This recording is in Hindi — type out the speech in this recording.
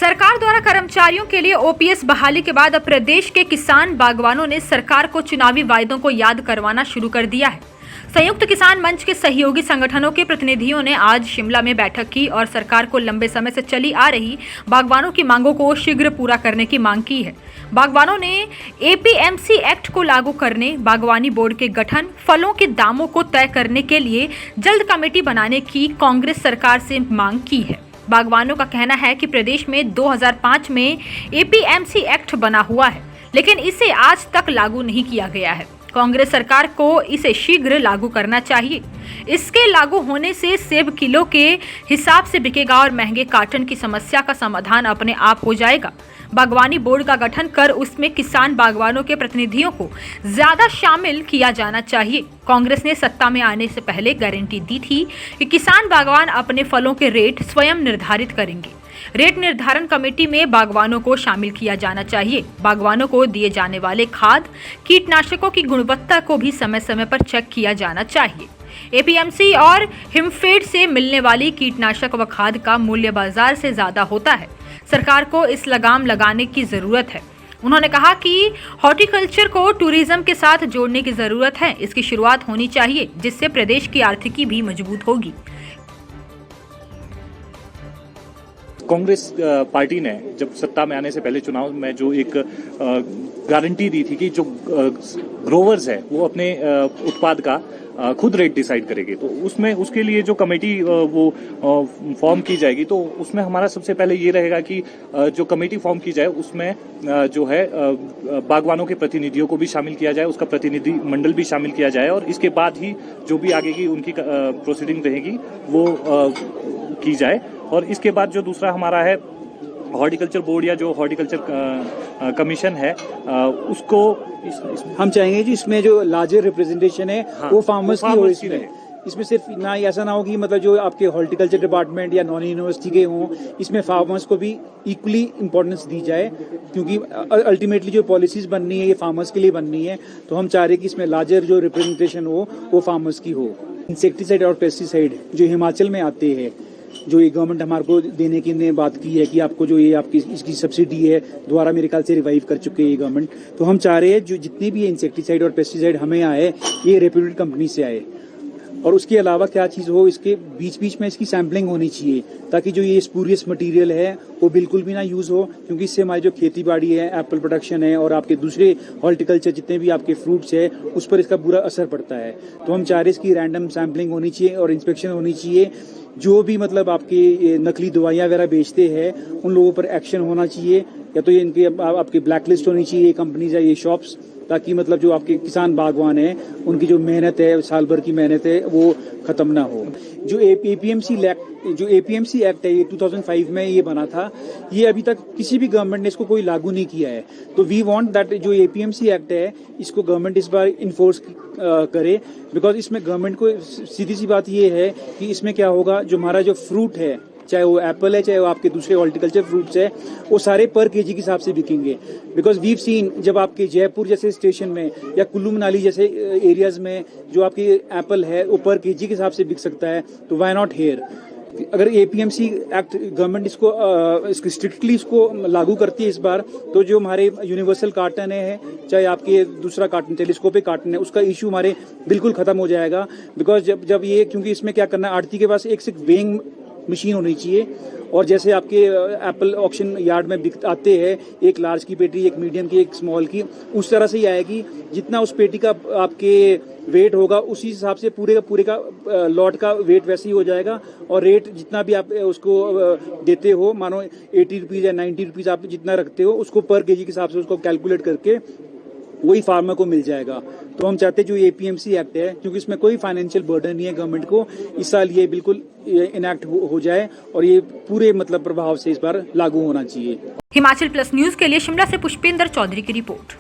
सरकार द्वारा कर्मचारियों के लिए ओपीएस बहाली के बाद अब प्रदेश के किसान बागवानों ने सरकार को चुनावी वायदों को याद करवाना शुरू कर दिया है। संयुक्त किसान मंच के सहयोगी संगठनों के प्रतिनिधियों ने आज शिमला में बैठक की और सरकार को लंबे समय से चली आ रही बागवानों की मांगों को शीघ्र पूरा करने की मांग की है। बागवानों ने एपीएमसी एक्ट को लागू करने, बागवानी बोर्ड के गठन, फलों के दामों को तय करने के लिए जल्द कमेटी बनाने की कांग्रेस सरकार से मांग की है। बागवानों का कहना है कि प्रदेश में 2005 में एपीएमसी एक्ट बना हुआ है, लेकिन इसे आज तक लागू नहीं किया गया है। कांग्रेस सरकार को इसे शीघ्र लागू करना चाहिए। इसके लागू होने से सेब किलो के हिसाब से बिकेगा और महंगे कार्टन की समस्या का समाधान अपने आप हो जाएगा। बागवानी बोर्ड का गठन कर उसमें किसान बागवानों के प्रतिनिधियों को ज्यादा शामिल किया जाना चाहिए। कांग्रेस ने सत्ता में आने से पहले गारंटी दी थी कि किसान बागवान अपने फलों के रेट स्वयं निर्धारित करेंगे। रेट निर्धारण कमेटी में बागवानों को शामिल किया जाना चाहिए। बागवानों को दिए जाने वाले खाद, कीटनाशकों की गुणवत्ता को भी समय समय पर चेक किया जाना चाहिए। एपीएमसी और हिमफेड से मिलने वाली कीटनाशक व खाद का मूल्य बाजार से ज्यादा होता है। सरकार को इस लगाम लगाने की जरूरत है। उन्होंने कहा कि हॉर्टिकल्चर को टूरिज्म के साथ जोड़ने की जरूरत है। इसकी शुरुआत होनी चाहिए, जिससे प्रदेश की आर्थिकी भी मजबूत होगी। कांग्रेस पार्टी ने जब सत्ता में आने से पहले चुनाव में जो एक गारंटी दी थी कि जो ग्रोवर्स है वो अपने उत्पाद का खुद रेट डिसाइड करेंगे, तो उसमें उसके लिए जो कमेटी वो फॉर्म की जाएगी, तो उसमें हमारा सबसे पहले ये रहेगा कि जो कमेटी फॉर्म की जाए उसमें जो है बागवानों के प्रतिनिधियों को भी शामिल किया जाए, उसका प्रतिनिधि मंडल भी शामिल किया जाए और इसके बाद ही जो भी आगे की उनकी प्रोसीडिंग रहेगी वो की जाए। और इसके बाद जो दूसरा हमारा है हॉर्टिकल्चर बोर्ड या जो हॉर्टिकल्चर कमीशन है उसको हम चाहेंगे कि इसमें जो लार्जर रिप्रेजेंटेशन है वो फार्मर्स की हो। इसमें सिर्फ ना ऐसा ना हो कि मतलब जो आपके हॉर्टिकल्चर डिपार्टमेंट या नॉन यूनिवर्सिटी के हों, इसमें फार्मर्स को भी इक्वली इंपॉर्टेंस दी जाए, क्योंकि अल्टीमेटली जो पॉलिसीज बननी है ये फार्मर्स के लिए बननी है। तो हम चाह रहे हैं कि इसमें लार्जर जो रिप्रेजेंटेशन हो वो फार्मर्स की हो। इंसेक्टिसाइड और पेस्टिसाइड जो हिमाचल में आते हैं, जो ये गवर्नमेंट हमारे को देने की ने बात की है कि आपको जो ये आपकी इसकी सब्सिडी है दोबारा मेरे ख्याल से रिवाइव कर चुके हैं ये गवर्नमेंट। तो हम चाह रहे हैं जो जितने भी इंसेक्टिसाइड और पेस्टिसाइड हमें आए ये रेप्यूटेड कंपनी से आए, और उसके अलावा क्या चीज़ हो, इसके बीच बीच में इसकी सैम्पलिंग होनी चाहिए ताकि जो ये स्पूरियस मटेरियल है वो बिल्कुल भी ना यूज़ हो, क्योंकि इससे हमारी जो खेती बाड़ी है, एप्पल प्रोडक्शन है और आपके दूसरे हॉर्टिकल्चर जितने भी आपके फ्रूट्स है उस पर इसका बुरा असर पड़ता है। तो हम चाह रहे हैं इसकी रैंडम सैम्पलिंग होनी चाहिए और इंस्पेक्शन होनी चाहिए। जो भी मतलब आपके नकली दवाइयाँ वगैरह बेचते हैं उन लोगों पर एक्शन होना चाहिए, या तो ये इनके आपकी ब्लैक लिस्ट होनी चाहिए ये कंपनीज या ये शॉप्स, ताकि मतलब जो आपके किसान बागवान हैं उनकी जो मेहनत है, साल भर की मेहनत है, वो खत्म ना हो। जो एपीएमसी एक्ट है ये 2005 में ये बना था, ये अभी तक किसी भी गवर्नमेंट ने इसको कोई लागू नहीं किया है। तो वी वांट दैट जो एपीएमसी एक्ट है इसको गवर्नमेंट इस बार इन्फोर्स करे, बिकॉज इसमें गवर्नमेंट को सीधी सी बात ये है कि इसमें क्या होगा, जो हमारा जो फ्रूट है, चाहे वो एप्पल है चाहे वो आपके दूसरे हॉर्टिकल्चर फ्रूट्स है, वो सारे पर केजी के हिसाब से बिकेंगे। बिकॉज वीव सीन जब आपके जयपुर जैसे स्टेशन में या कुल्लू मनाली जैसे एरियाज में जो आपकी एप्पल है वो पर केजी के हिसाब से बिक सकता है, तो व्हाई नॉट हियर। अगर एपीएमसी एक्ट गवर्नमेंट इसको स्ट्रिक्टली इसको लागू करती है इस बार, तो जो हमारे यूनिवर्सल कार्टन है चाहे आपके दूसरा कार्टन टेलीस्कोपिक कार्टन है उसका इशू हमारे बिल्कुल खत्म हो जाएगा। बिकॉज जब ये, क्योंकि इसमें क्या करना है, आड़ती के पास एक सिर्फ वेइंग मशीन होनी चाहिए, और जैसे आपके एप्पल ऑक्शन यार्ड में आते हैं एक लार्ज की पेटी, एक मीडियम की, एक स्मॉल की, उस तरह से ही आएगी। जितना उस पेटी का आपके वेट होगा उसी हिसाब से पूरे का लॉट का वेट वैसे ही हो जाएगा, और रेट जितना भी आप उसको देते हो, मानो 80 रुपीज़ या 90 रुपीज़ आप जितना रखते हो उसको पर केजी के हिसाब से उसको कैलकुलेट करके वही फार्मर को मिल जाएगा। तो हम चाहते हैं जो एपीएमसी एक्ट है, क्योंकि इसमें कोई फाइनेंशियल बर्डन नहीं है गवर्नमेंट को, इस साल ये बिल्कुल इनएक्ट हो जाए और ये पूरे मतलब प्रभाव से इस बार लागू होना चाहिए। हिमाचल प्लस न्यूज के लिए शिमला से पुष्पेंद्र चौधरी की रिपोर्ट।